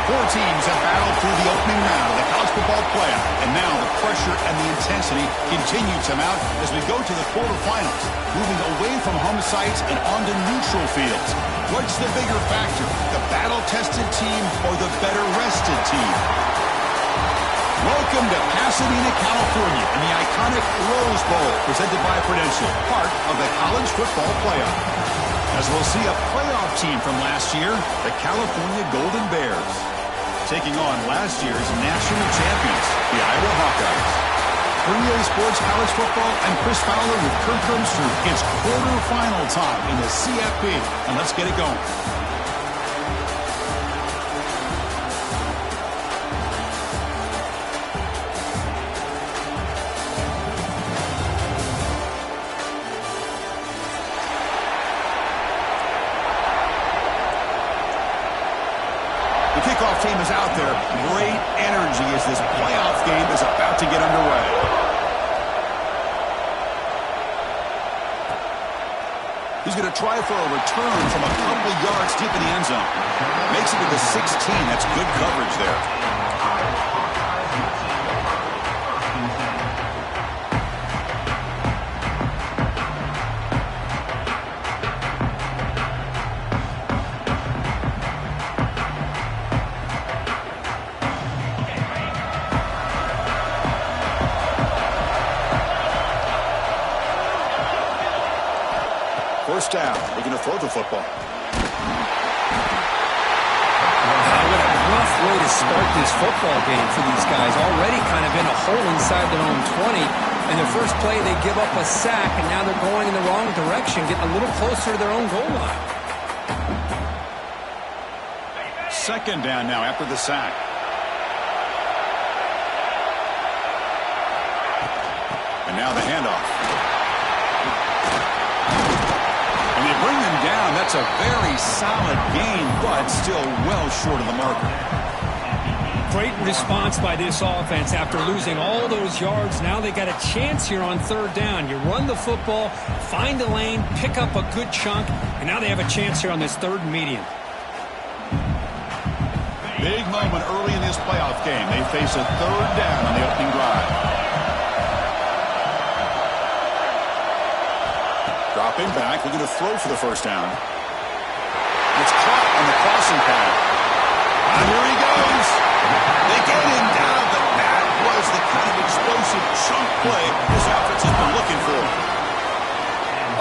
Four teams have battled through the opening round of the college football playoff, and now the pressure and the intensity continue to mount as we go to the quarterfinals, moving away from home sites and onto neutral fields. What's the bigger factor, the battle-tested team or the better-rested team? Welcome to Pasadena, California, in the iconic Rose Bowl, presented by Prudential, part of the college football playoff. As we'll see a playoff team from last year, the California Golden Bears, taking on last year's national champions, the Iowa Hawkeyes. For EA Sports College Football, I'm Chris Fowler with Kirk Herbstreit. It's quarterfinal time in the CFP, and let's get it going. The kickoff team is out there. Great energy as this playoff game is about to get underway. He's going to try for a return from a couple yards deep in the end zone. Makes it to the 16. That's good coverage there. First down. We're going to throw the football. What a rough way to start this football game for these guys. Already kind of in a hole inside their own 20. And their first play, they give up a sack, and now they're going in the wrong direction, getting a little closer to their own goal line. Second down now after the sack. And now the handoff. Bring them down. That's a very solid gain, but still well short of the marker. Great response by this offense after losing all those yards. Now they got a chance here on third down. You run the football, find a lane, pick up a good chunk, and now they have a chance here on this third and medium. Big moment early in this playoff game. They face a third down on the opening drive. Dropping back, we're going to throw for the first down. It's caught on the crossing path. And here he goes. They get him down, but that was the kind of explosive chunk play this offense has been looking for.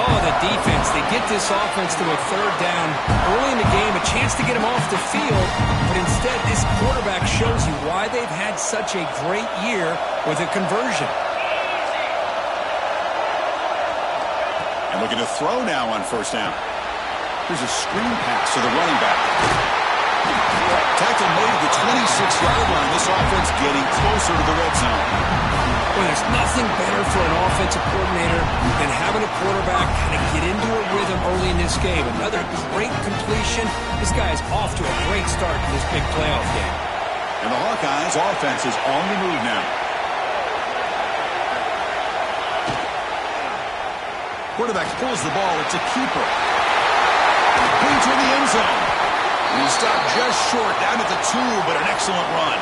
Oh, the defense. They get this offense to a third down early in the game, a chance to get him off the field, but instead this quarterback shows you why they've had such a great year with a conversion. Looking to throw now on first down. Here's a screen pass to the running back. Tackle made at the 26-yard line. This offense getting closer to the red zone. Well, there's nothing better for an offensive coordinator than having a quarterback kind of get into a rhythm early in this game. Another great completion. This guy is off to a great start in this big playoff game. And the Hawkeyes offense is on the move now. Quarterback pulls the ball. It's a keeper. Clean to the end zone. And he stopped just short, down at the 2, but an excellent run.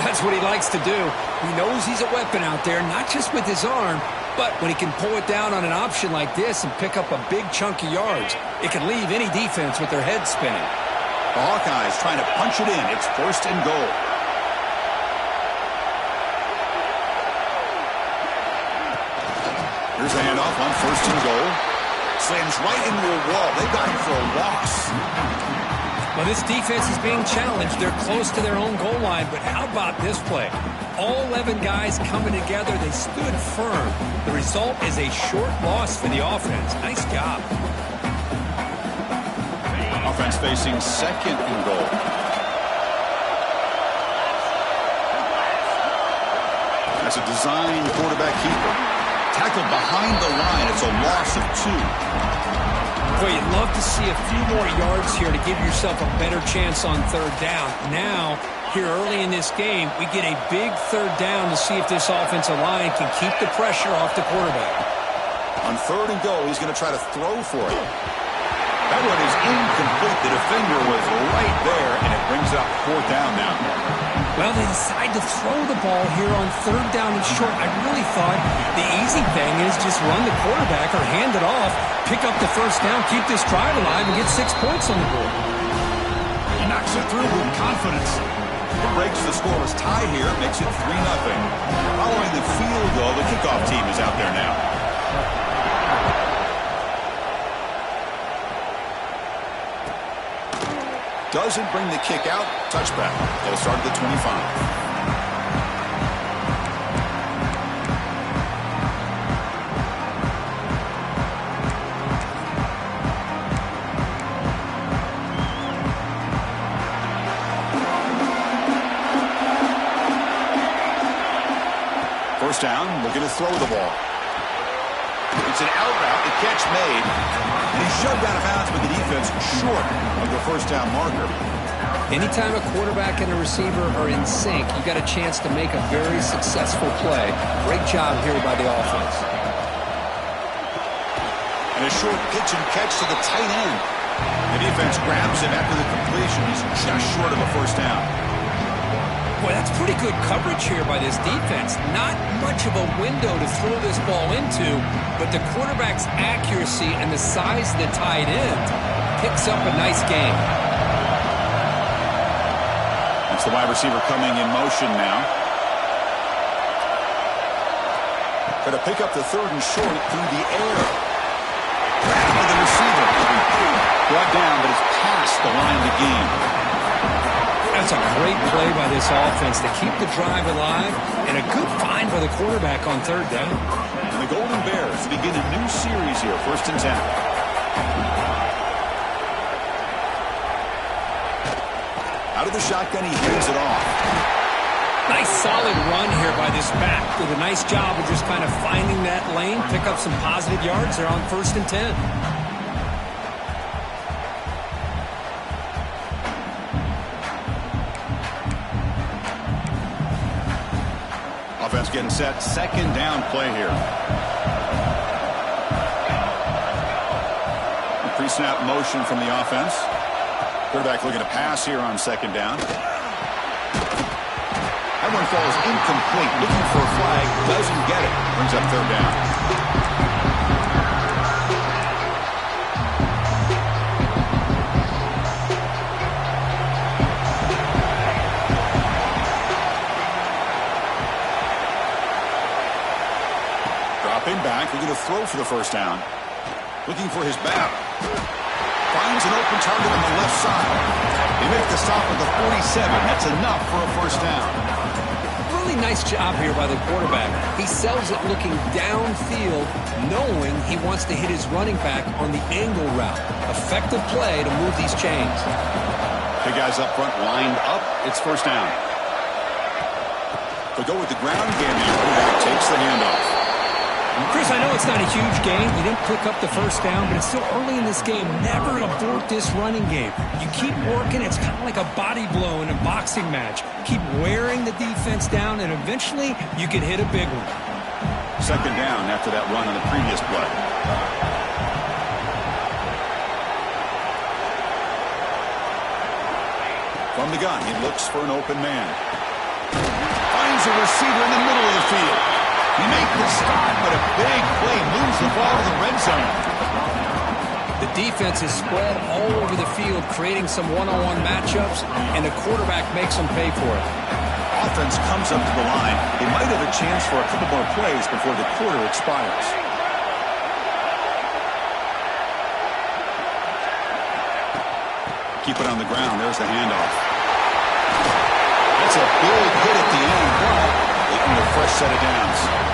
That's what he likes to do. He knows he's a weapon out there, not just with his arm, but when he can pull it down on an option like this and pick up a big chunk of yards, it can leave any defense with their head spinning. The Hawkeyes trying to punch it in. It's first and goal. Here's a handoff on first and goal. Slams right into a wall. They got him for a loss. Well, this defense is being challenged. They're close to their own goal line, but how about this play? All 11 guys coming together. They stood firm. The result is a short loss for the offense. Nice job. Offense facing second and goal. That's a design quarterback keeper. Tackled behind the line. It's a loss of 2. Boy, you'd love to see a few more yards here to give yourself a better chance on third down. Now, here early in this game, we get a big third down to see if this offensive line can keep the pressure off the quarterback. On third and goal, he's going to try to throw for it. That one is incomplete. The defender was right there, and it brings 4th down now. Well, they decide to throw the ball here on 3rd down and short. I really thought the easy thing is just run the quarterback or hand it off, pick up the 1st down, keep this drive alive, and get 6 points on the board. He knocks it through with confidence. It breaks the scoreless tie here, makes it 3-0. Following the field goal, the kickoff team is out there now. Doesn't bring the kick out. Touchback. They'll start at the 25. First down, looking to throw the ball. It's an out route, the catch made. And he's shoved out of bounds with the defense short of the 1st down marker. Anytime a quarterback and a receiver are in sync, you got a chance to make a very successful play. Great job here by the offense. And a short pitch and catch to the tight end. The defense grabs him after the completion. He's just short of a 1st down. Boy, that's pretty good coverage here by this defense. Not much of a window to throw this ball into, but the quarterback's accuracy and the size of the tight end picks up a nice game. That's the wide receiver coming in motion now. Going to pick up the 3rd and short through the air. Grab by the receiver. Brought down, but it's past the line of the game. That's a great play by this offense to keep the drive alive, and a good find by the quarterback on 3rd down. And the Golden Bears begin a new series here, 1st and 10. Out of the shotgun, he hands it off. Nice solid run here by this back. Did a nice job of just kind of finding that lane, pick up some positive yards there on 1st and 10. Offense getting set. 2nd down play here. Pre-snap motion from the offense. Quarterback looking to pass here on 2nd down. That one falls incomplete. Looking for a flag. Doesn't get it. Brings up 3rd down. Back, we're going to throw for the 1st down. Looking for his back. Finds an open target on the left side. They make the stop at the 47. That's enough for a 1st down. Really nice job here by the quarterback. He sells it looking downfield, knowing he wants to hit his running back on the angle route. Effective play to move these chains. Big guys up front lined up. It's 1st down. They go with the ground game. The quarterback takes the handoff. Chris, I know it's not a huge gain. You didn't pick up the 1st down, but it's still early in this game. Never abort this running game. You keep working. It's kind of like a body blow in a boxing match. Keep wearing the defense down, and eventually you can hit a big one. 2nd down after that run on the previous play. From the gun, he looks for an open man. Finds a receiver in the middle of the field. He made the stop, but a big play moves the ball to the red zone. The defense is spread all over the field, creating some one-on-one matchups, and the quarterback makes them pay for it. Offense comes up to the line. They might have a chance for a couple more plays before the quarter expires. Keep it on the ground. There's the handoff. That's a big hit at the end, but they need a fresh set of downs.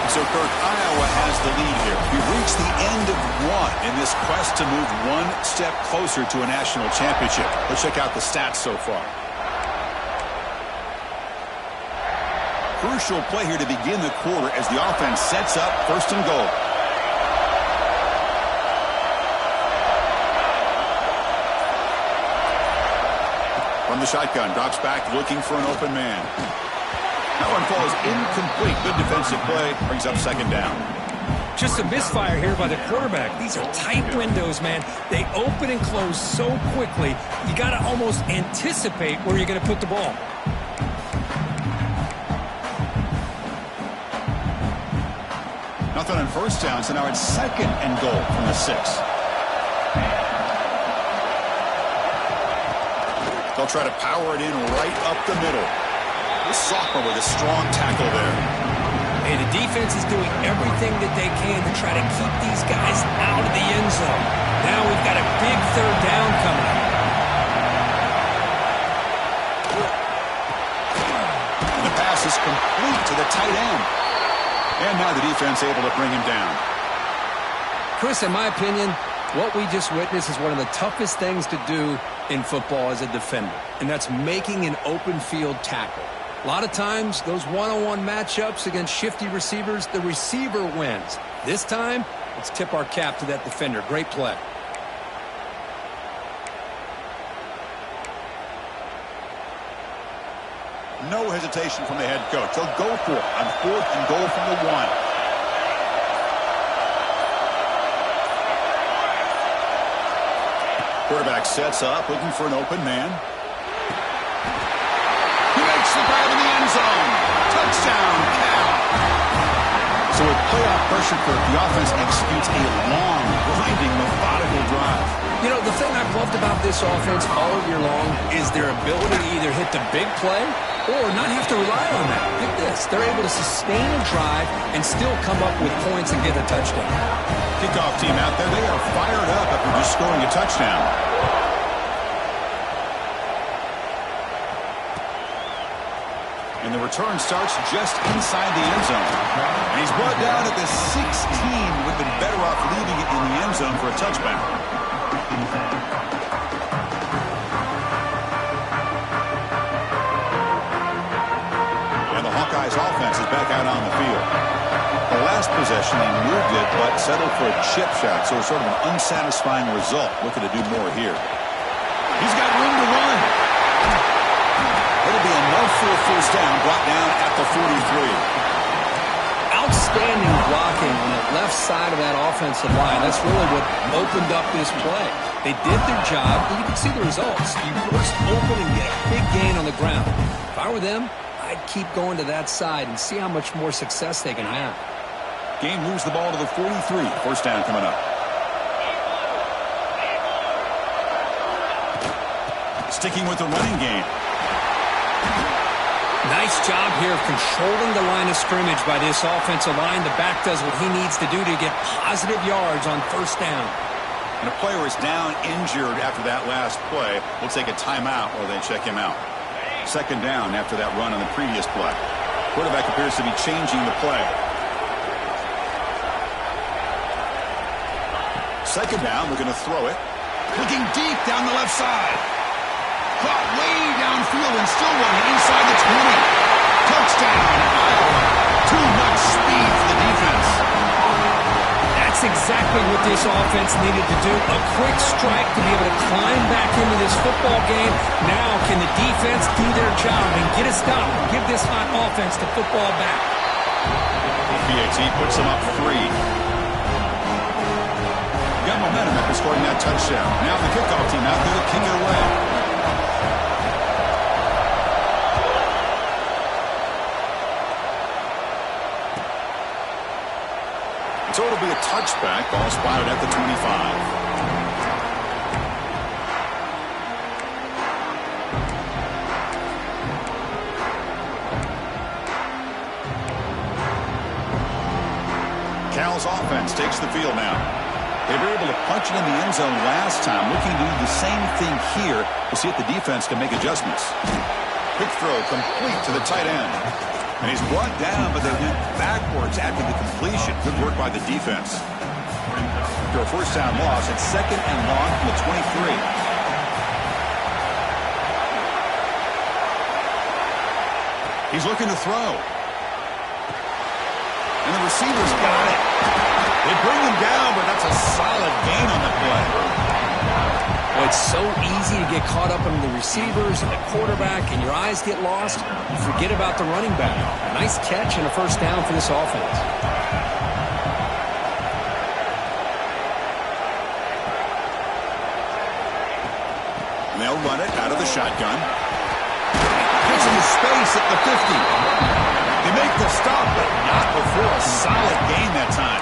So, Kirk, Iowa has the lead here. We've reached the end of one in this quest to move one step closer to a national championship. Let's check out the stats so far. Crucial play here to begin the quarter as the offense sets up 1st and goal. From the shotgun, drops back looking for an open man. That one falls incomplete. Good defensive play. Brings up 2nd down. Just a misfire here by the quarterback. These are tight windows, man. They open and close so quickly, you got to almost anticipate where you're going to put the ball. Nothing on first down, so now it's 2nd and goal from the 6. They'll try to power it in right up the middle. This sophomore with a strong tackle there. Hey, the defense is doing everything that they can to try to keep these guys out of the end zone. Now we've got a big 3rd down coming up. The pass is complete to the tight end. And now the defense able to bring him down. Chris, in my opinion, what we just witnessed is one of the toughest things to do in football as a defender, and that's making an open field tackle. A lot of times, those one-on-one matchups against shifty receivers, the receiver wins. This time, let's tip our cap to that defender. Great play. No hesitation from the head coach. They'll go for it on 4th and goal from the 1. Quarterback sets up, looking for an open man. He makes the grab in the end zone. Touchdown, Cal. So with playoff pressure, the offense executes a long, grinding, methodical drive. You know, the thing I've loved about this offense all year long is their ability to either hit the big play or not have to rely on that. Look at this. They're able to sustain a drive and still come up with points and get a touchdown. Kickoff team out there, they are fired up after just scoring a touchdown. And the return starts just inside the end zone. And he's brought down at the 16. Would have been better off leaving it in the end zone for a touchback. And the Hawkeyes offense is back out on the field. The last possession, they moved it, but settled for a chip shot, so it's sort of an unsatisfying result. Looking to do more here. He's got room to run. It'll be enough for a first down, brought down at the 43. Outstanding blocking on the left side of that offensive line. That's really what opened up this play. They did their job, and you can see the results. You burst open and get a big gain on the ground. If I were them, I'd keep going to that side and see how much more success they can have. Game moves the ball to the 43. First down coming up. Sticking with the running game. Nice job here of controlling the line of scrimmage by this offensive line. The back does what he needs to do to get positive yards on first down. And a player is down injured after that last play. We'll take a timeout while they check him out. Second down after that run on the previous play. Quarterback appears to be changing the play. Second down, we're going to throw it. Looking deep down the left side. Caught way downfield and still running inside the 20. Touchdown, Iowa. Too much speed for the defense. That's exactly what this offense needed to do. A quick strike to be able to climb back into this football game. Now can the defense do their job and get a stop and give this hot offense the football back? PAT puts them up 3. Got momentum after scoring that touchdown. Now the kickoff team out there to kick it away. So it'll be a touchback. Ball spotted at the 25. Cal's offense takes the field now. They were able to punch it in the end zone last time. Looking to do the same thing here to see if the defense can make adjustments. Quick throw complete to the tight end. And he's brought down, but they went backwards after the completion. Good work by the defense. After a first down loss, it's second and long from the 23. He's looking to throw. And the receiver's got it. They bring him down, but that's a solid gain on the play. Well, it's so easy to get caught up in the receivers and the quarterback, and your eyes get lost. You forget about the running back. Nice catch and a first down for this offense. they'll run it out of the shotgun. Gets into space at the 50. They make the stop, but not before a solid gain that time.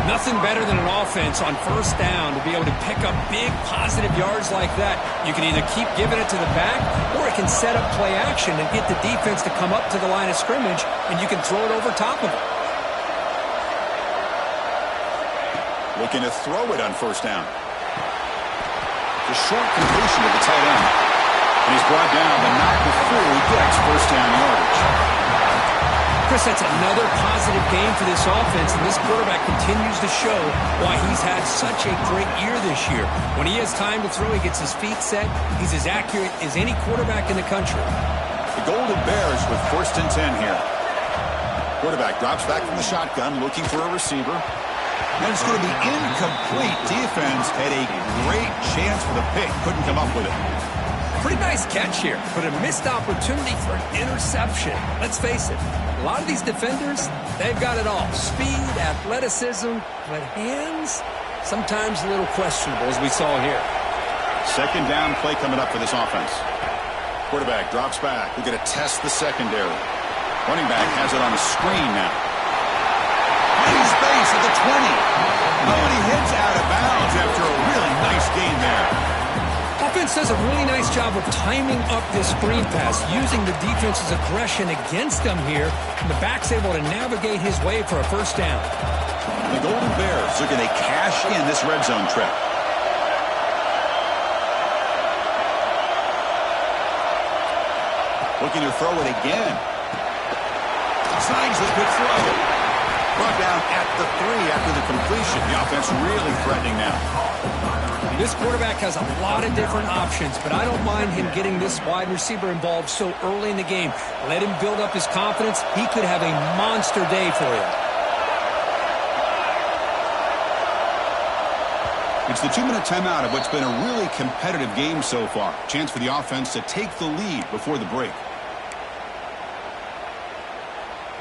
Nothing better than an offense on first down to be able to pick up big positive yards like that. You can either keep giving it to the back, or it can set up play action and get the defense to come up to the line of scrimmage, and you can throw it over top of it. Looking to throw it on first down. The short completion of the tight end. And he's brought down, but not before he gets first down yardage. Chris, that's another positive game for this offense, and this quarterback continues to show why he's had such a great year this year. When he has time to throw, he gets his feet set. He's as accurate as any quarterback in the country. The Golden Bears with 1st and 10 here. Quarterback drops back from the shotgun, looking for a receiver. And it's going to be incomplete. Defense had a great chance for the pick. Couldn't come up with it. Pretty nice catch here, but a missed opportunity for an interception. Let's face it, a lot of these defenders, they've got it all. Speed, athleticism, but hands, sometimes a little questionable, as we saw here. 2nd down play coming up for this offense. Quarterback drops back. We're going to test the secondary. Running back has it on the screen now. High space at the 20. Oh, and he heads out of bounds after a really nice gain there. Offense does a really nice job of timing up this screen pass, using the defense's aggression against them here, and the back's able to navigate his way for a first down. The Golden Bears are going to cash in this red zone trip. Looking to throw it again. Signs a good throw. Brought down at the 3 after the completion. The offense really threatening now. This quarterback has a lot of different options, but I don't mind him getting this wide receiver involved so early in the game. Let him build up his confidence. He could have a monster day for you. It's the 2-minute timeout of what's been a really competitive game so far. Chance for the offense to take the lead before the break.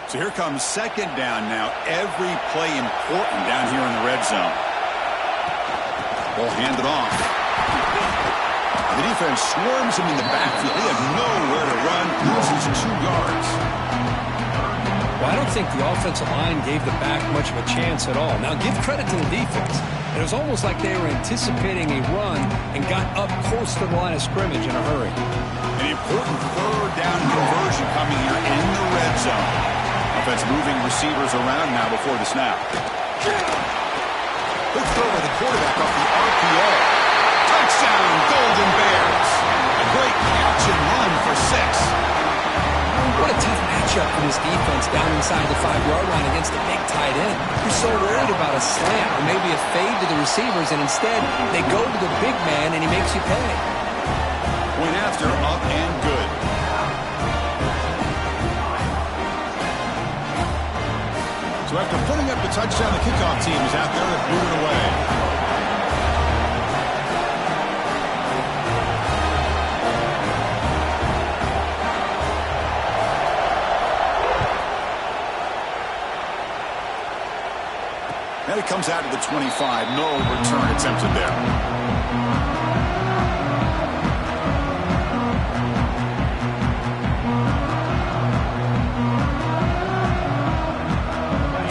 So here comes 2nd down now. Every play important down here in the red zone. Ball handed off. The defense swarms him in the backfield. He had nowhere to run. Loses 2 yards. Well, I don't think the offensive line gave the back much of a chance at all. Now, give credit to the defense. It was almost like they were anticipating a run and got up close to the line of scrimmage in a hurry. An important 3rd down conversion coming here in the red zone. Offense moving receivers around now before the snap. Good throw by the quarterback off the RPO. Touchdown, Golden Bears. A great catch and run for 6. What a tough matchup for this defense down inside the 5-yard line against a big tight end. You're so worried about a slant or maybe a fade to the receivers, and instead they go to the big man and he makes you pay. Went after, up and good. So after putting up the touchdown, the kickoff team is out there to boot it away. Then it comes out to the 25. No return attempted there.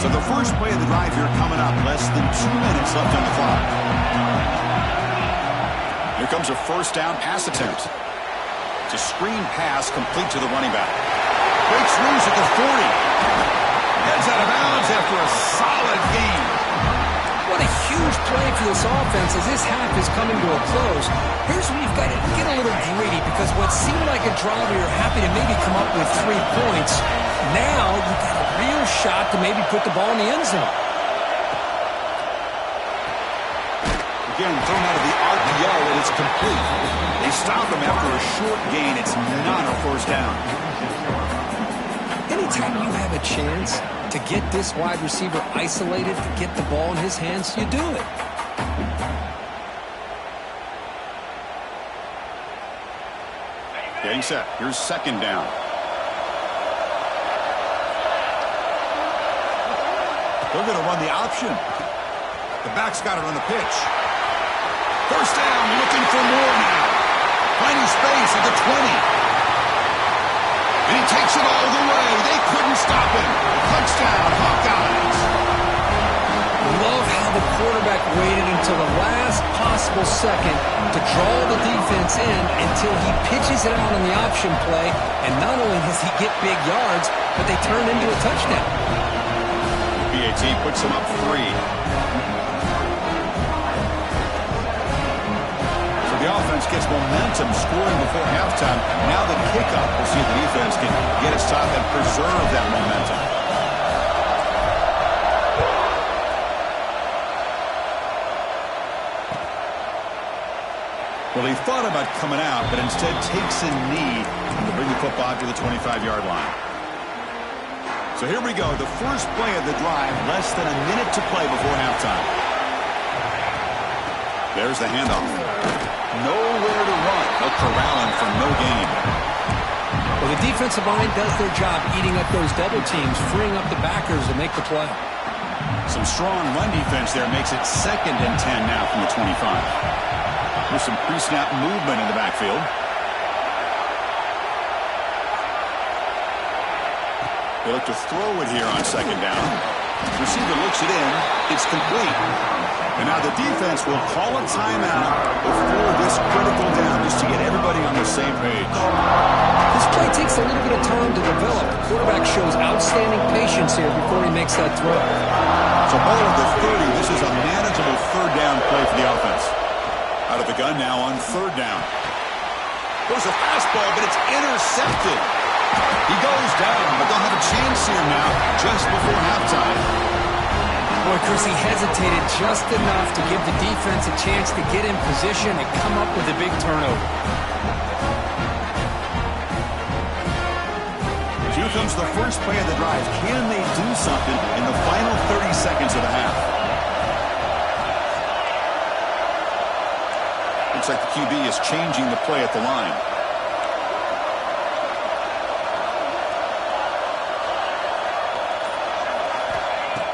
So the first play of the drive here coming up. Less than 2 minutes left on the clock. Here comes a first down pass attempt. It's a screen pass complete to the running back. Breaks loose at the 40. Heads out of bounds after a solid gain. What a huge play for this offense as this half is coming to a close. Here's where you've got to get a little greedy, because what seemed like a drive where you're happy to maybe come up with 3 points, now you've got a real shot to maybe put the ball in the end zone. Again, thrown out of the RPO, and it's complete. They stop him after a short gain. It's not a first down. Anytime you have a chance to get this wide receiver isolated and get the ball in his hands, you do it. Getting set. Here's 2nd down. They're going to run the option. The back's got it on the pitch. First down, looking for more now. Touchdown, Hawkeyes. Love how the quarterback waited until the last possible second to draw the defense in until he pitches it out on the option play. And not only does he get big yards, but they turn into a touchdown. BAT puts him up 3. So the offense gets momentum scoring before halftime. Now the kickoff. We'll see if the defense can get a stop and preserve that momentum. Well, he thought about coming out, but instead takes a knee to bring the football to the 25-yard line. So here we go, the first play of the drive, less than a minute to play before halftime. There's the handoff. Nowhere to run. They'll corral him for no gain. Well, the defensive line does their job eating up those double teams, freeing up the backers to make the play. Some strong run defense there makes it 2nd and 10 now from the 25. There's some pre-snap movement in the backfield. They look to throw it here on 2nd down. Receiver looks it in. It's complete. And now the defense will call a timeout before this critical down just to get everybody on the same page. This play takes a little bit of time to develop. The quarterback shows outstanding patience here before he makes that throw. So ball at the 30. This is a manageable 3rd down play for the offense. Out of the gun now on 3rd down. There's a fastball, but it's intercepted. He goes down, but they'll have a chance here now just before halftime. Boy, Chris, he hesitated just enough to give the defense a chance to get in position and come up with a big turnover. Here comes the first play of the drive. Can they do something in the final 30 seconds of the half? Looks like the QB is changing the play at the line.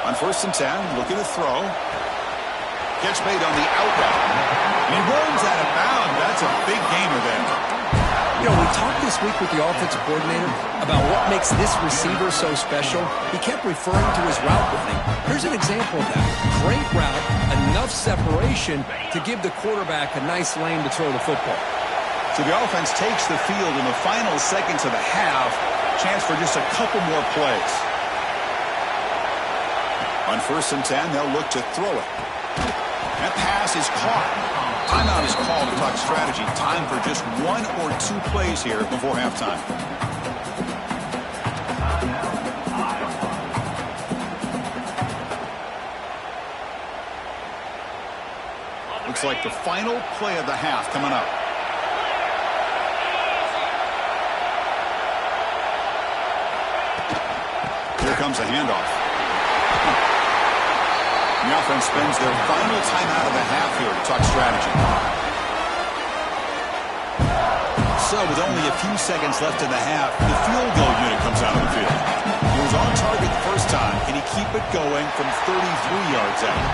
On 1st and 10, looking to throw. Catch made on the out route. And he runs out of bounds. That's a big gainer there. You know, we talked this week with the offensive coordinator about what makes this receiver so special. He kept referring to his route running. Here's an example of that. Great route, enough separation to give the quarterback a nice lane to throw the football. So the offense takes the field in the final seconds of the half. Chance for just a couple more plays. On 1st and 10, they'll look to throw it. That pass is caught. Timeout is called to talk strategy. Time for just 1 or 2 plays here before halftime. Looks like the final play of the half coming up. Here comes a handoff. The offense spends their final timeout of the half here to talk strategy. So with only a few seconds left in the half, the field goal unit comes out of the field. He was on target the first time. Can he keep it going from 33 yards out?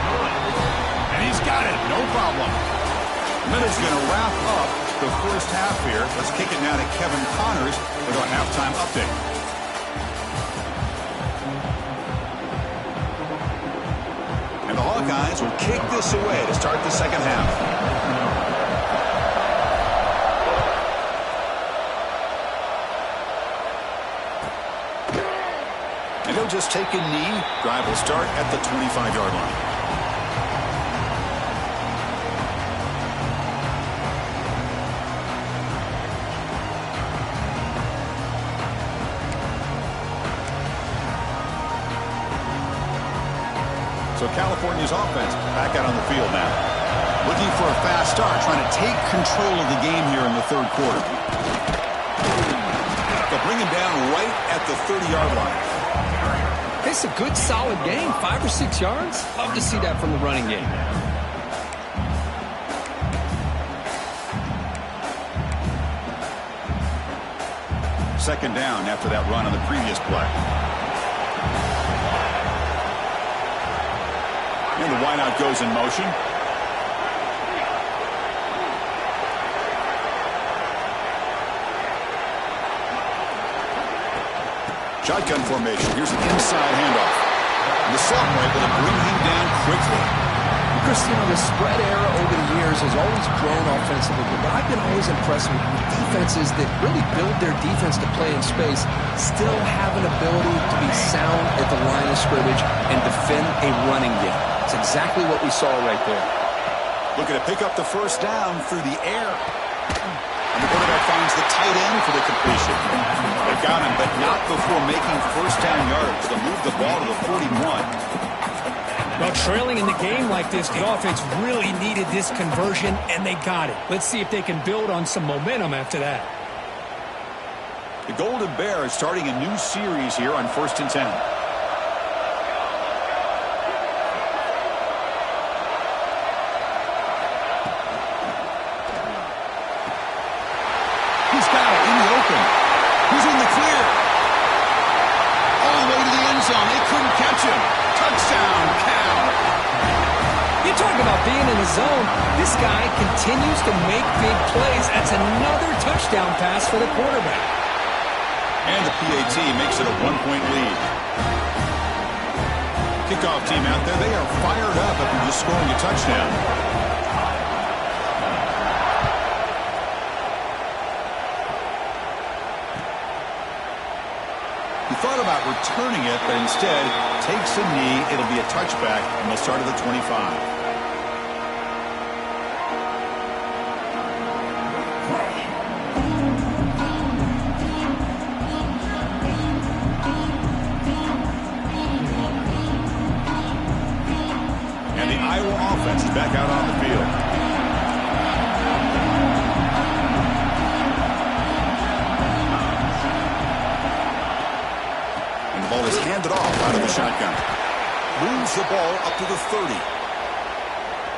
And he's got it. No problem. Miller's going to wrap up the first half here. Let's kick it now to Kevin Connors with our halftime update. And the Hawkeyes will kick this away to start the second half. And he'll just take a knee. Drive will start at the 25-yard line. So California's offense back out on the field now. Looking for a fast start, trying to take control of the game here in the 3rd quarter. They'll bring him down right at the 30-yard line. It's a good, solid game. 5 or 6 yards. Love to see that from the running game. Second down after that run on the previous play. And the wideout goes in motion. Shotgun formation. Here's an inside handoff. And the Sultan were able to bring him down quickly. Chris, the spread era over the years has always grown offensively, but I've been always impressed with defenses that really build their defense to play in space, still have an ability to be sound at the line of scrimmage and defend a running game. It's exactly what we saw right there. Looking to pick up the first down through the air. And the quarterback finds the tight end for the completion. They got him, but not before making first down yardage. They'll move the ball to the 41. Well, trailing in the game like this, the offense really needed this conversion, and they got it. Let's see if they can build on some momentum after that. The Golden Bears starting a new series here on 1st and 10. He's got it in the open. He's in the clear. All the way to the end zone. They couldn't catch him. Touchdown, Cal. You talk about being in the zone. This guy continues to make big plays. That's another touchdown pass for the quarterback. And the PAT makes it a 1-point lead. Kickoff team out there, they are fired up after just scoring a touchdown. He thought about returning it, but instead takes a knee. It'll be a touchback, and they'll start at the 25. Offense is back out on the field. And the ball is handed off out of the shotgun. Moves the ball up to the 30.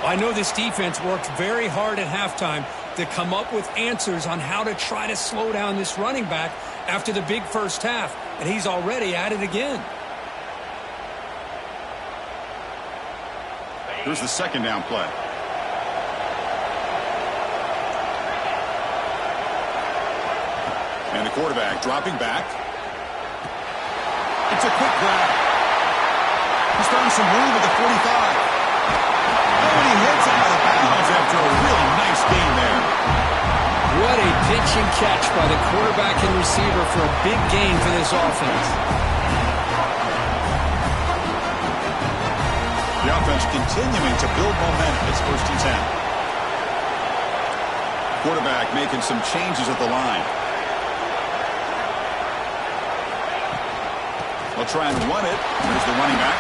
I know this defense worked very hard at halftime to come up with answers on how to try to slow down this running back after the big first half, and he's already at it again. Here's the second down play. And the quarterback dropping back. It's a quick grab. He's found some room at the 45. Oh, and he hits it out of bounds after a really nice gain there. What a pitch and catch by the quarterback and receiver for a big gain for this offense. The offense continuing to build momentum. It's 1st and 10. Quarterback making some changes at the line. They'll try and run it. There's the running back.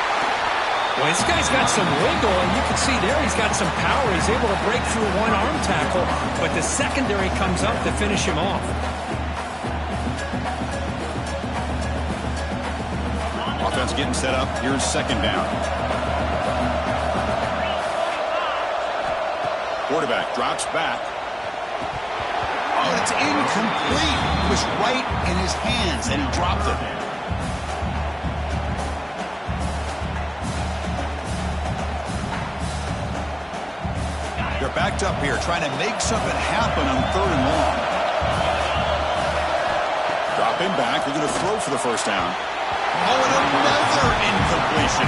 Well, this guy's got some wiggle, and you can see there he's got some power. He's able to break through one arm tackle, but the secondary comes up to finish him off. Offense getting set up. Here's second down. Quarterback drops back. Oh, it's incomplete. It was right in his hands, and he dropped it. They're backed up here, trying to make something happen on 3rd and long. Dropping back. They're going to throw for the first down. Oh, and another incompletion.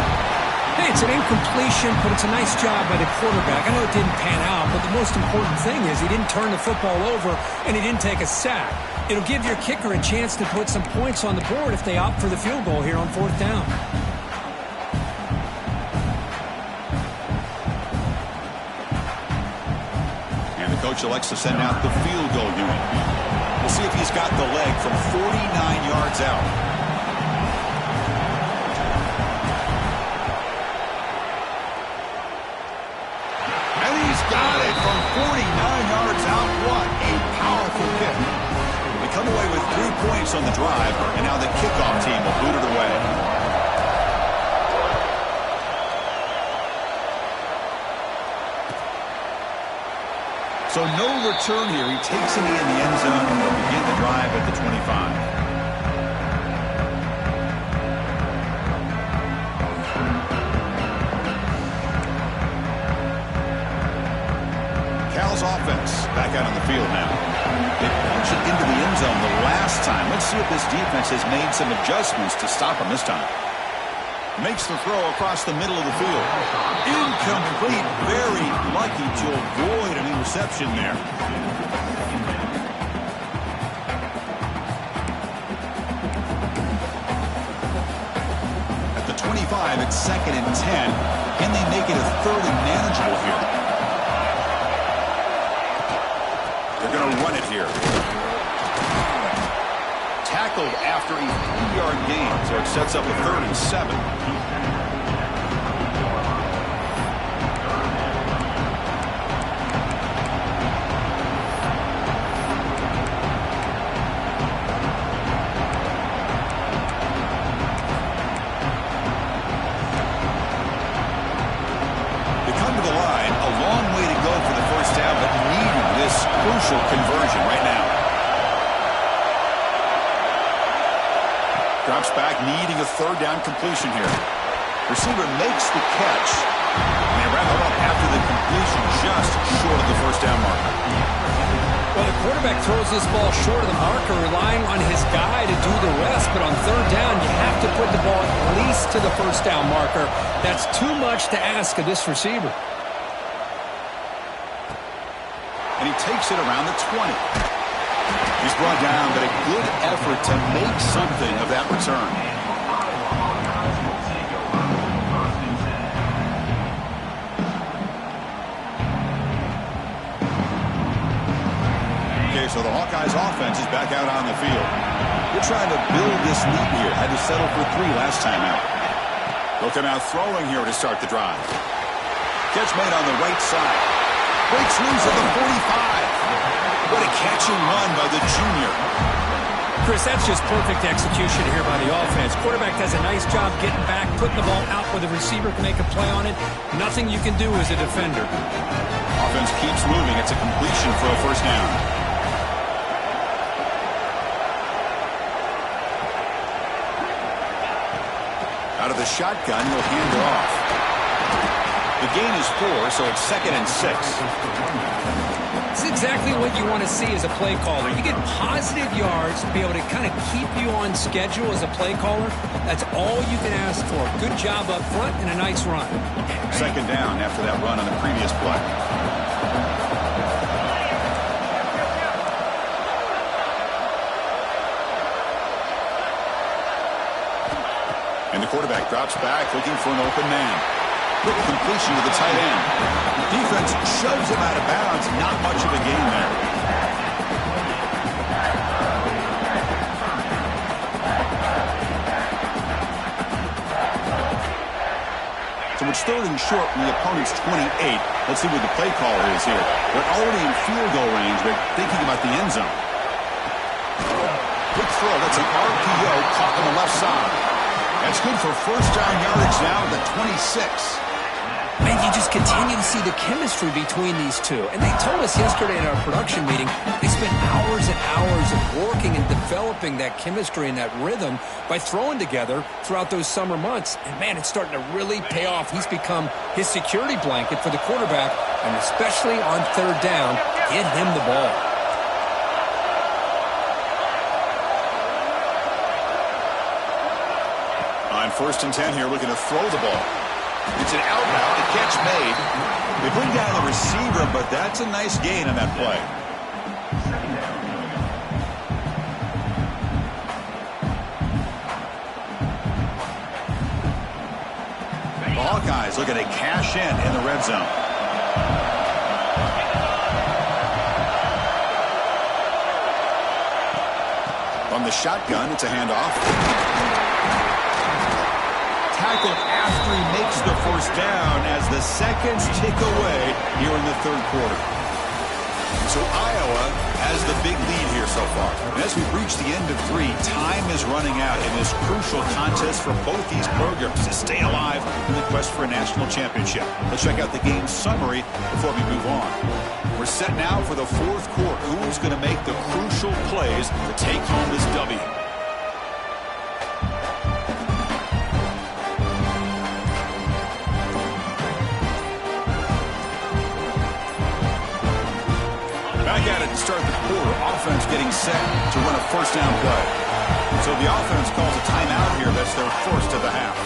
Hey, it's an incompletion, but it's a nice job by the quarterback. I know it didn't pan out, but the most important thing is he didn't turn the football over and he didn't take a sack. It'll give your kicker a chance to put some points on the board if they opt for the field goal here on 4th down. And the coach elects to send out the field goal unit. We'll see if he's got the leg from 49 yards out. Got it from 49 yards out. What a powerful kick. They come away with 3 points on the drive, and now the kickoff team will boot it away. So no return here. He takes a knee in the end zone, and they'll begin the drive at the 25. Cal's offense back out on the field now. They punch it into the end zone the last time. Let's see if this defense has made some adjustments to stop him this time. Makes the throw across the middle of the field. Incomplete. Very lucky to avoid an interception there. At the 25, it's 2nd and 10. Can they make it a 3rd and manageable here? They're going to run it here. Tackled after a 3-yard gain, so it sets up a 3rd and 7. They come to the line, a long way to go for the first down, but needing this crucial conversion right now. Drops back, needing a 3rd down completion here. Receiver makes the catch. And they wrap it up after the completion, just short of the first down marker. Well, the quarterback throws this ball short of the marker, relying on his guy to do the rest. But on 3rd down, you have to put the ball at least to the first down marker. That's too much to ask of this receiver. And he takes it around the 20. He's brought down, but a good effort to make something of that return. Okay, so the Hawkeyes offense is back out on the field. They're trying to build this lead here. Had to settle for 3 last time out. They'll come out throwing here to start the drive. Catch made on the right side. Breaks loose at the 45. What a catch and run by the junior. Chris, that's just perfect execution here by the offense. Quarterback does a nice job getting back, putting the ball out where the receiver can make a play on it. Nothing you can do as a defender. Offense keeps moving. It's a completion for a first down. Out of the shotgun, he'll hand it off. The gain is 4, so it's 2nd and 6. It's exactly what you want to see as a play caller. You get positive yards to be able to kind of keep you on schedule as a play caller. That's all you can ask for. Good job up front and a nice run. 2nd down after that run on the previous play. And the quarterback drops back looking for an open man. Quick completion to the tight end. Defense shoves him out of bounds. Not much of a gain there. So it's 3rd and short from the opponent's 28. Let's see what the play call is here. They're already in field goal range, but thinking about the end zone. Quick throw. That's an RPO caught on the left side. That's good for first down yardage now at the 26. Man, you just continue to see the chemistry between these two. And they told us yesterday in our production meeting, they spent hours and hours of working and developing that chemistry and that rhythm by throwing together throughout those summer months. And, man, it's starting to really pay off. He's become his security blanket for the quarterback, and especially on 3rd down, get him the ball. On 1st and 10 here, looking to throw the ball. It's an outbound, the catch made. They bring down the receiver, but that's a nice gain on that play. The Hawkeyes looking to cash in the red zone. From the shotgun, it's a handoff. Tackled after he makes the first down as the seconds tick away here in the 3rd quarter. So Iowa has the big lead here so far. And as we reach the end of 3, time is running out in this crucial contest for both these programs to stay alive in the quest for a national championship. Let's check out the game summary before we move on. We're set now for the 4th quarter. Who's going to make the crucial plays to take home this W? Back at it to start the quarter. offense getting set to run a first down play. So the offense calls a timeout here. That's their first of the half.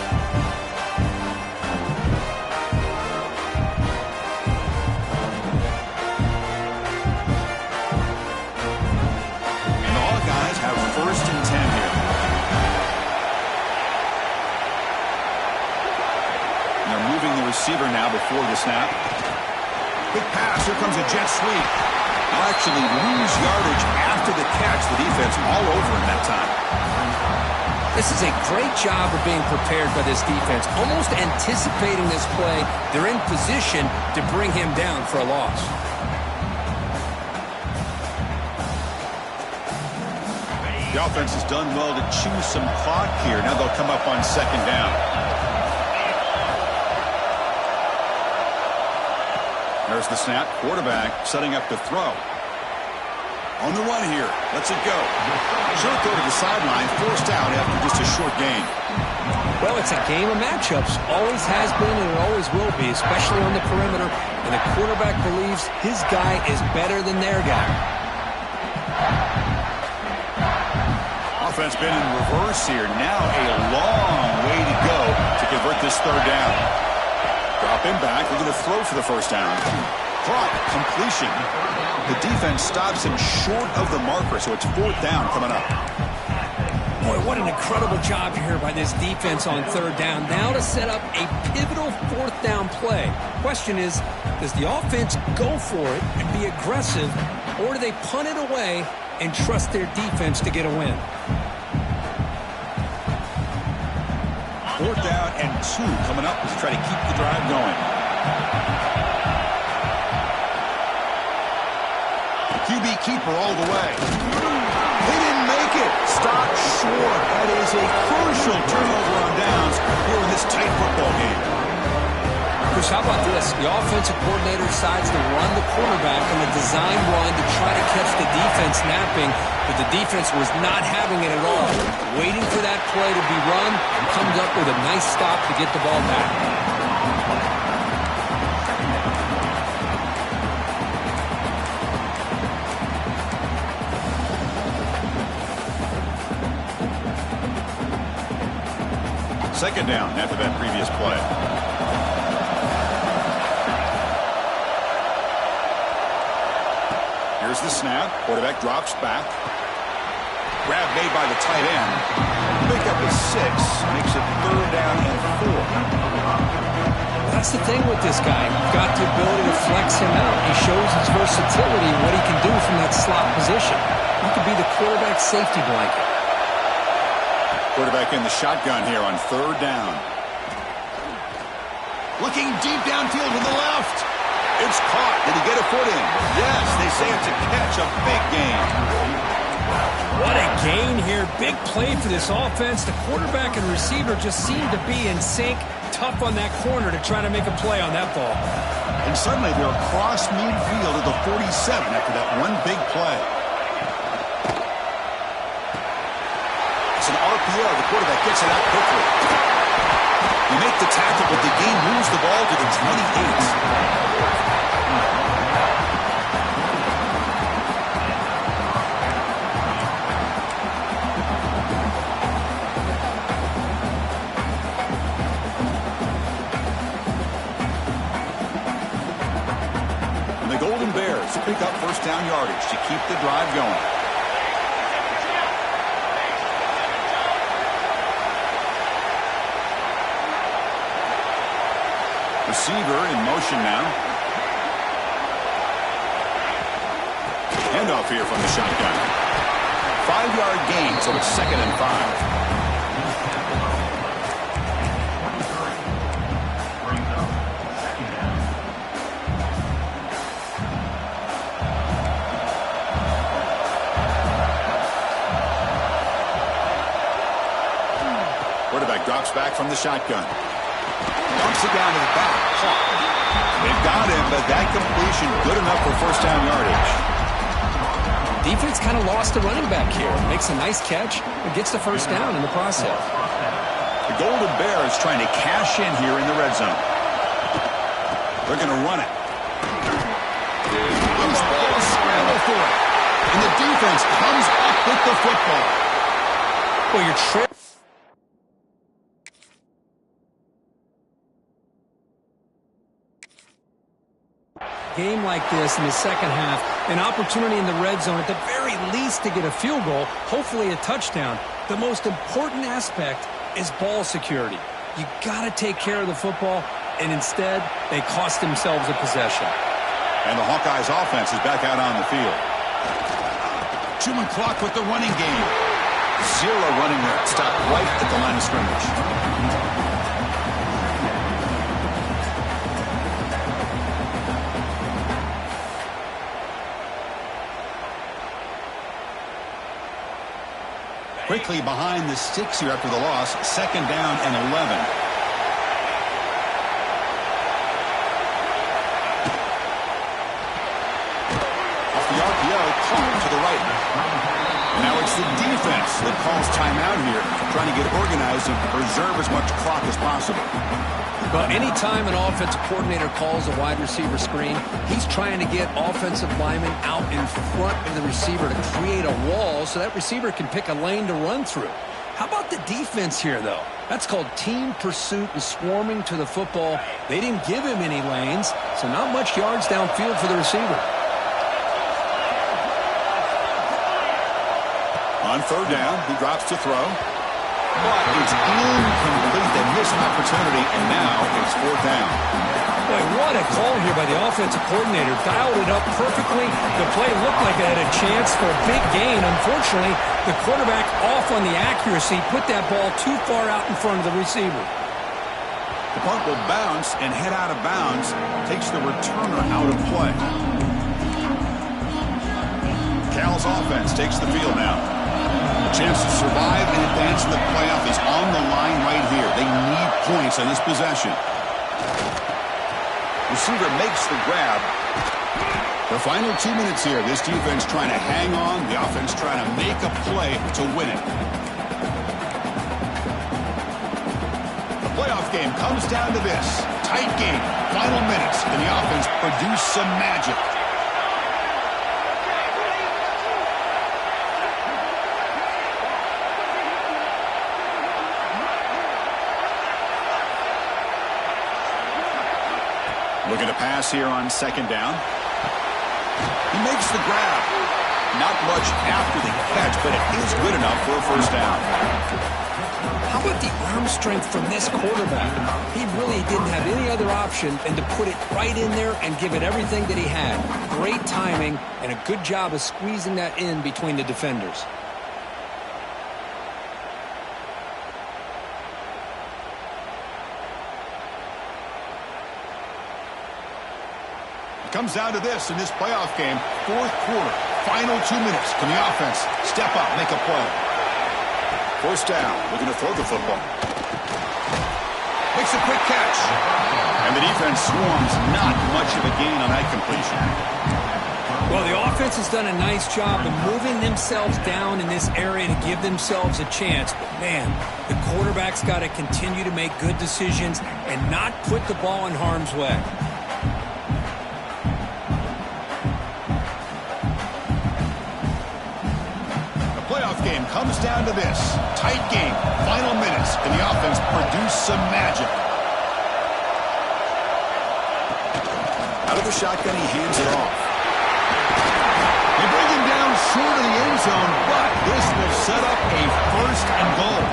And the Hawkeyes have first and 10 here. And they're moving the receiver now before the snap. Quick pass. Here comes a jet sweep. They'll actually lose yardage after the catch. The defense all over him that time. This is a great job of being prepared by this defense. Almost anticipating this play. They're in position to bring him down for a loss. The offense has done well to chew some clock here. Now they'll come up on second down. There's the snap. Quarterback setting up to throw. On the run here. Lets it go. Short throw to the sideline. Forced out after just a short gain. Well, it's a game of matchups. Always has been and it always will be, especially on the perimeter. And the quarterback believes his guy is better than their guy. Offense been in reverse here. Now a long way to go to convert this third down. Drop him back. We're going to throw for the first down. Caught. Completion. The defense stops him short of the marker, so it's fourth down coming up. Boy, what an incredible job here by this defense on third down. Now to set up a pivotal fourth down play. Question is, does the offense go for it and be aggressive, or do they punt it away and trust their defense to get a win? Fourth down and 2 coming up as they try to keep the drive going. The QB keeper all the way. They didn't make it. Stop short. That is a crucial turnover on downs here in this tight football game. Chris, how about this? The offensive coordinator decides to run the quarterback on a design run to try to catch the defense napping, but the defense was not having it at all. Waiting for that play to be run and comes up with a nice stop to get the ball back. Second down after that previous play. Here's the snap. Quarterback drops back. Grab made by the tight end. Pick up a 6. Makes it third down and 4. That's the thing with this guy. You've got the ability to flex him out. He shows his versatility, what he can do from that slot position. He could be the quarterback safety blanket. Quarterback in the shotgun here on third down. Looking deep downfield to the left. It's caught. Did he get a foot in? Yes, they say it's a catch, a big gain. What a gain here. Big play for this offense. The quarterback and receiver just seem to be in sync. Tough on that corner to try to make a play on that ball. And suddenly they're across midfield at the 47 after that one big play. It's an RPO. The quarterback gets it out quickly. You make the tackle, but the game moves the ball to the 28. And the Golden Bears pick up first down yardage to keep the drive going. Receiver in motion now. Handoff here from the shotgun. 5-yard gain, so it's 2nd and 5. Quarterback drops back from the shotgun. Dumps it down to the back. They've got him, but that completion good enough for first down yardage. Defense kind of lost the running back here. Makes a nice catch and gets the first down in the process. The Golden Bears trying to cash in here in the red zone. They're going to run it. Loose ball, scramble for it. and the defense comes up with the football. Well, you're game like this in the second half, an opportunity in the red zone at the very least to get a field goal, hopefully a touchdown. The most important aspect is ball security. You got to take care of the football, and instead they cost themselves a possession. And the Hawkeyes offense is back out on the field. Chewing clock with the running game. Zero running there. Stopped right at the line of scrimmage. Quickly behind the sticks here after the loss. 2nd down and 11. Off the RPO, caught to the right. Now it's the defense that calls timeout here, trying to get organized and preserve as much clock as possible. Well, anytime an offensive coordinator calls a wide receiver screen, he's trying to get offensive linemen out in front of the receiver to create a wall so that receiver can pick a lane to run through. How about the defense here, though? That's called team pursuit and swarming to the football. They didn't give him any lanes, so not much yards downfield for the receiver. On 3rd down, he drops to throw. But it's incomplete. They missed an opportunity, and now it's 4th down. Boy, what a call here by the offensive coordinator. Dialed it up perfectly. The play looked like it had a chance for a big gain. Unfortunately, the quarterback off on the accuracy, put that ball too far out in front of the receiver. The punt will bounce and head out of bounds. Takes the returner out of play. Cal's offense takes the field now. A chance to survive and advance in the playoff is on the line right here. They need points on this possession. Receiver makes the grab. The final 2 minutes here. This defense trying to hang on. The offense trying to make a play to win it. The playoff game comes down to this. Tight game. Final minutes. And the offense produce some magic. Looking to pass here on 2nd down. He makes the grab. Not much after the catch, but it is good enough for a 1st down. How about the arm strength from this quarterback? He really didn't have any other option than to put it right in there and give it everything that he had. Great timing and a good job of squeezing that in between the defenders. Comes down to this in this playoff game. 4th quarter, final 2 minutes. Can the offense step up, make a play? 1st down, looking to throw the football. Makes a quick catch. And the defense swarms. Not much of a gain on that completion. Well, the offense has done a nice job of moving themselves down in this area to give themselves a chance. But, man, the quarterback's got to continue to make good decisions and not put the ball in harm's way. Game comes down to this. Tight game. Final minutes. And the offense produce some magic. Out of the shotgun, he hands it off. They bring him down short of the end zone, but this will set up a 1st and goal.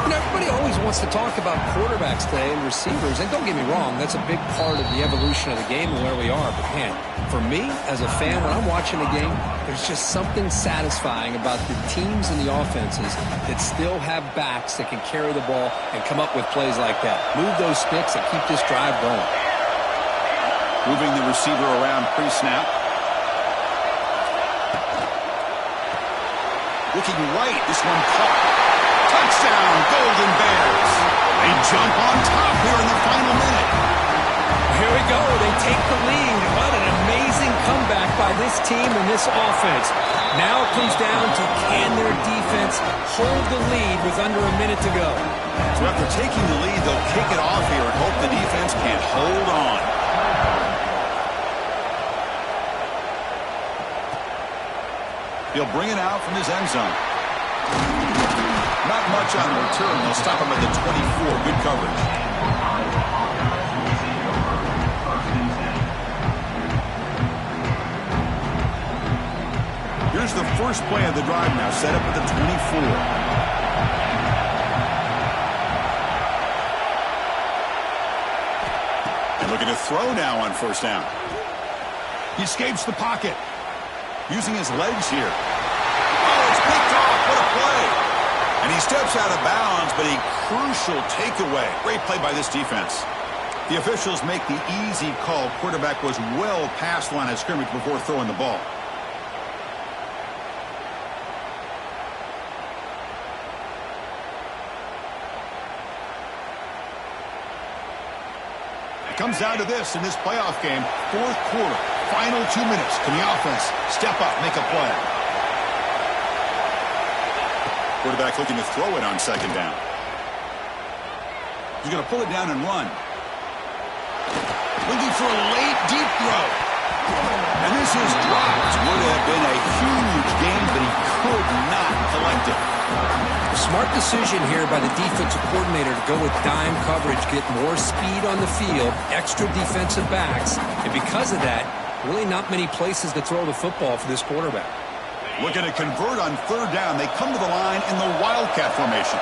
And everybody always wants to talk about quarterbacks today and receivers, and don't get me wrong, that's a big part of the evolution of the game and where we are. But, man, for me, as a fan, when I'm watching the game, there's just something satisfying about the teams and the offenses that still have backs that can carry the ball and come up with plays like that. Move those sticks and keep this drive going. Moving the receiver around pre-snap. Looking right, this one caught. Touchdown, Golden Bears. They jump on top here in the final minute. Here we go. They take the lead. What an amazing comeback by this team and this offense. Now it comes down to can their defense hold the lead with under a minute to go. So after taking the lead, they'll kick it off here and hope the defense can hold on. He'll bring it out from his end zone. Not much on the return. They'll stop him at the 24. Good coverage. Here's the first play of the drive now, set up at the 24. And looking to throw now on first down. He escapes the pocket. Using his legs here. Oh, it's picked off. What a play. And he steps out of bounds, but a crucial takeaway. Great play by this defense. The officials make the easy call. Quarterback was well past the line of scrimmage before throwing the ball. It comes down to this in this playoff game. Fourth quarter. Final 2 minutes. Can the offense step up, make a play? Quarterback looking to throw it on second down. He's going to pull it down and run. Looking for a late, deep throw. And this is dropped. Would have been a huge gain, but he could not collect it. Smart decision here by the defensive coordinator to go with dime coverage, get more speed on the field, extra defensive backs, and because of that, really not many places to throw the football for this quarterback. Looking to convert on third down. They come to the line in the Wildcat formation.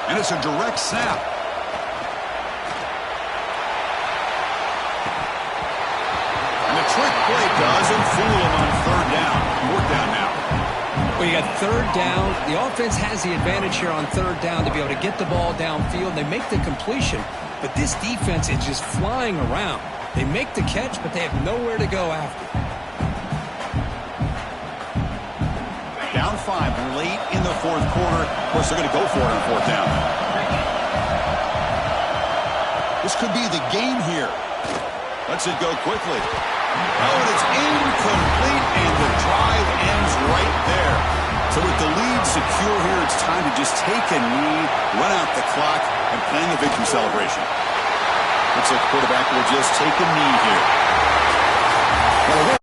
And it's a direct snap. And the trick play doesn't fool him on third down. Fourth down now. Well, you got third down. The offense has the advantage here on third down to be able to get the ball downfield. They make the completion, but this defense is just flying around. They make the catch, but they have nowhere to go after. Down 5 late in the fourth quarter. Of course, they're going to go for it on fourth down. This could be the game here. Lets it go quickly. Oh, and it's incomplete, and the drive ends right there. So with the lead secure here, it's time to just take a knee, run out the clock, and plan the victory celebration. Looks like the quarterback will just take a knee here.